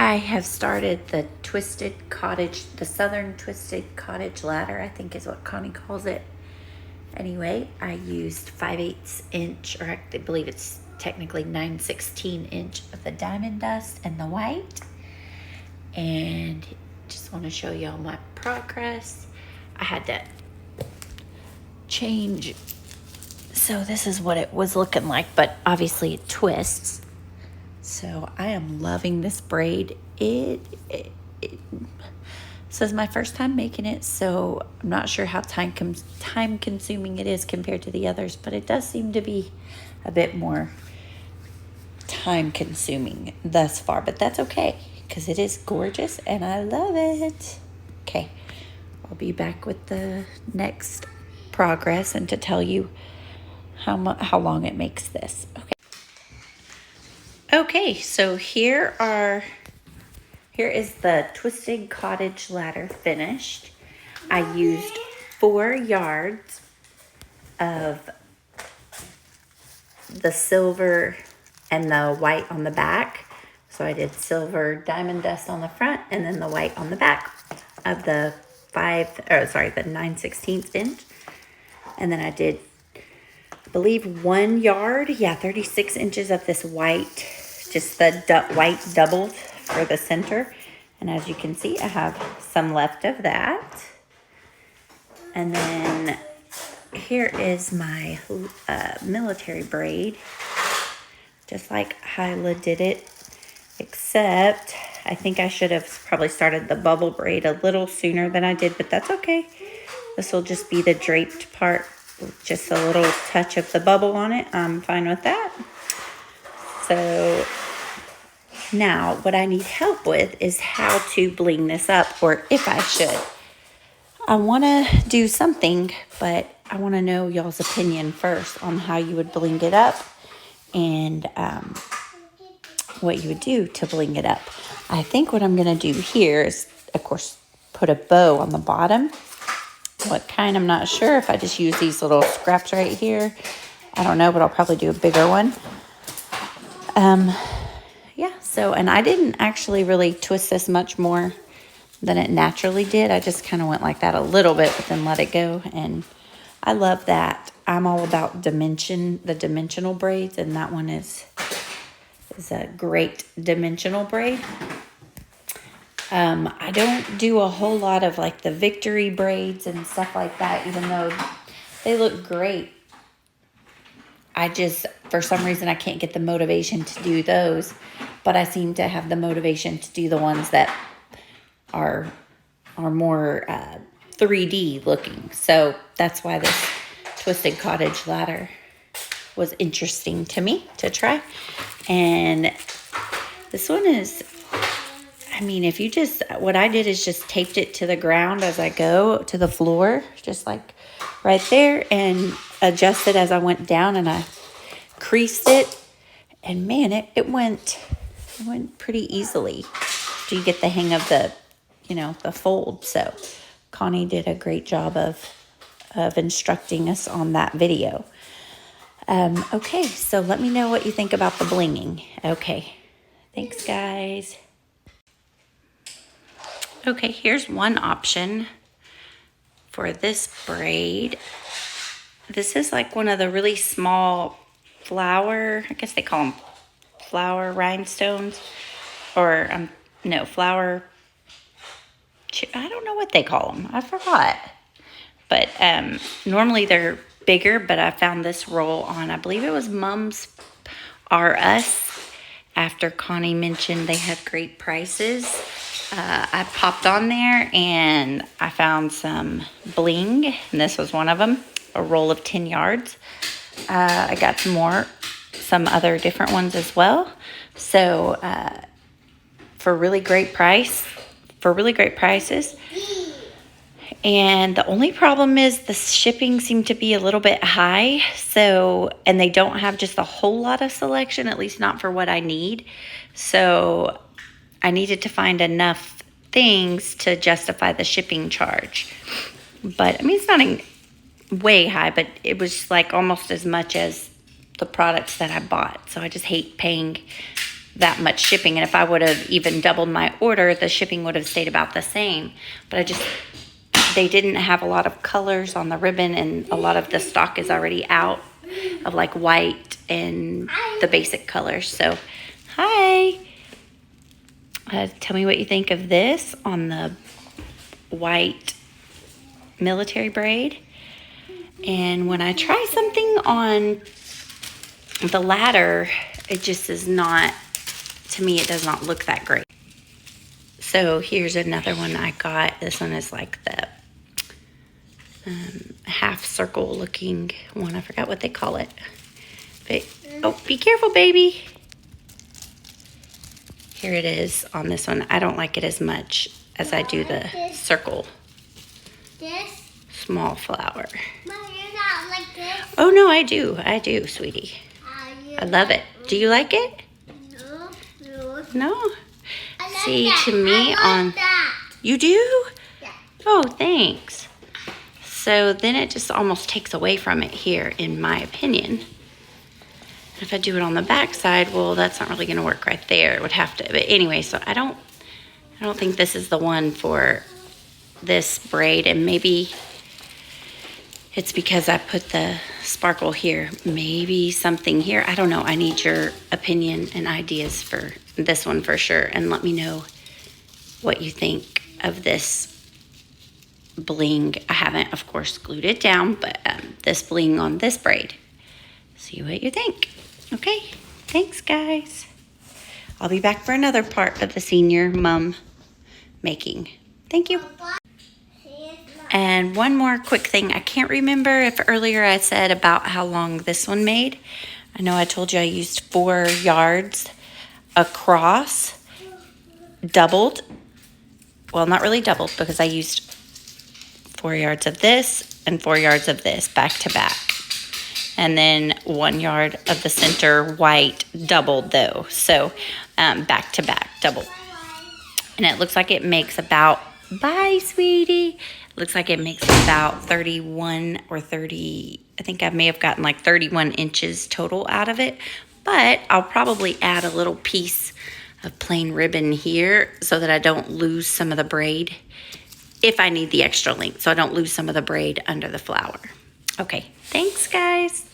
I have started the twisted cottage, the southern twisted cottage ladder, I think is what Connie calls it. Anyway, I used 5/8 inch, or I believe it's technically 9/16 inch of the diamond dust and the white. And just want to show y'all my progress. I had to change. So this is what it was looking like, but obviously it twists. So I am loving this braid. This is my first time making it, so I'm not sure how time consuming it is compared to the others, but it does seem to be a bit more time consuming thus far, but that's okay because it is gorgeous and I love it. Okay, I'll be back with the next progress and to tell you how long it makes this. Okay, so here is the twisted cottage ladder finished. I used 4 yards of the silver and the white on the back. So I did silver diamond dust on the front and then the white on the back of the 9/16 inch. And then I did, I believe, 1 yard, 36 inches of this white, just the white doubled for the center. And as you can see, I have some left of that. And then here is my military braid, just like Hyla did it, except I think I should have probably started the bubble braid a little sooner than I did, but that's okay. This will just be the draped part, just a little touch of the bubble on it. I'm fine with that. So now what I need help with is how to bling this up, or if I should. I want to do something, but I want to know y'all's opinion first on how you would bling it up and what you would do to bling it up. I think what I'm going to do here is, of course, put a bow on the bottom. What kind, I'm not sure. If I just use these little scraps right here, I don't know, but I'll probably do a bigger one. Yeah, so, and I didn't actually really twist this much more than it naturally did. I just kind of went like that a little bit, but then let it go. And I love that. I'm all about the dimensional braids, and that one is a great dimensional braid. I don't do a whole lot of like the victory braids and stuff like that, even though they look great. I just, for some reason, I can't get the motivation to do those, but I seem to have the motivation to do the ones that are more 3D looking. So that's why this twisted cottage ladder was interesting to me to try. And this one is, I mean, if you just, what I did is just taped it to the ground as I go, to the floor, just like right there, and adjusted as I went down, and I creased it, and man, it went pretty easily. Do you get the hang of the, the fold? So Connie did a great job of instructing us on that video. Okay, so let me know what you think about the blinging. Okay, thanks guys. Okay, here's one option for this braid. This is like one of the really small flower, I guess they call them flower rhinestones, or no, flower, I don't know what they call them, I forgot. But normally they're bigger, but I found this roll on, I believe it was Mums R Us, after Connie mentioned they had great prices. I popped on there and I found some bling, and this was one of them, a roll of 10 yards. I got some other different ones as well. So for really great prices. And the only problem is the shipping seemed to be a little bit high. So, and they don't have just a whole lot of selection, at least not for what I need. So I needed to find enough things to justify the shipping charge. But I mean, it's not way high, but it was like almost as much as the products that I bought. So I just hate paying that much shipping. And if I would have even doubled my order, the shipping would have stayed about the same. But they didn't have a lot of colors on the ribbon, and a lot of the stock is already out of like white and the basic colors. So, hi. Tell me what you think of this on the white military braid. And when I try something on the ladder, it just is not, to me, it does not look that great. So here's another one I got. This one is like the half circle looking one. I forgot what they call it. But, oh, be careful, baby. Here it is on this one. I don't like it as much as I do the circle. This? Small flower. Mom, you're not like this. Oh, no, I do. I do, sweetie. I love it. Do you like it? No. No? I like See, that. to me I like that. You do? Yeah. Oh, thanks. So then it just almost takes away from it here, in my opinion. If I do it on the back side, well, that's not really going to work right there. It would have to. But anyway, so I don't think this is the one for this braid, and maybe it's because I put the sparkle here. Maybe something here. I don't know. I need your opinion and ideas for this one for sure, and let me know what you think of this bling. I haven't, of course, glued it down, but this bling on this braid. See what you think. Okay, thanks, guys. I'll be back for another part of the senior mum making. Thank you. And one more quick thing. I can't remember if earlier I said about how long this one made. I know I told you I used 4 yards across, doubled. Well, not really doubled, because I used 4 yards of this and 4 yards of this back to back. And then 1 yard of the center white doubled though. So back to back, double. And it looks like it makes about, bye sweetie. Looks like it makes about 31 or 30, I think I may have gotten like 31 inches total out of it. But I'll probably add a little piece of plain ribbon here so that I don't lose some of the braid if I need the extra length, so I don't lose some of the braid under the flower. Okay, thanks guys.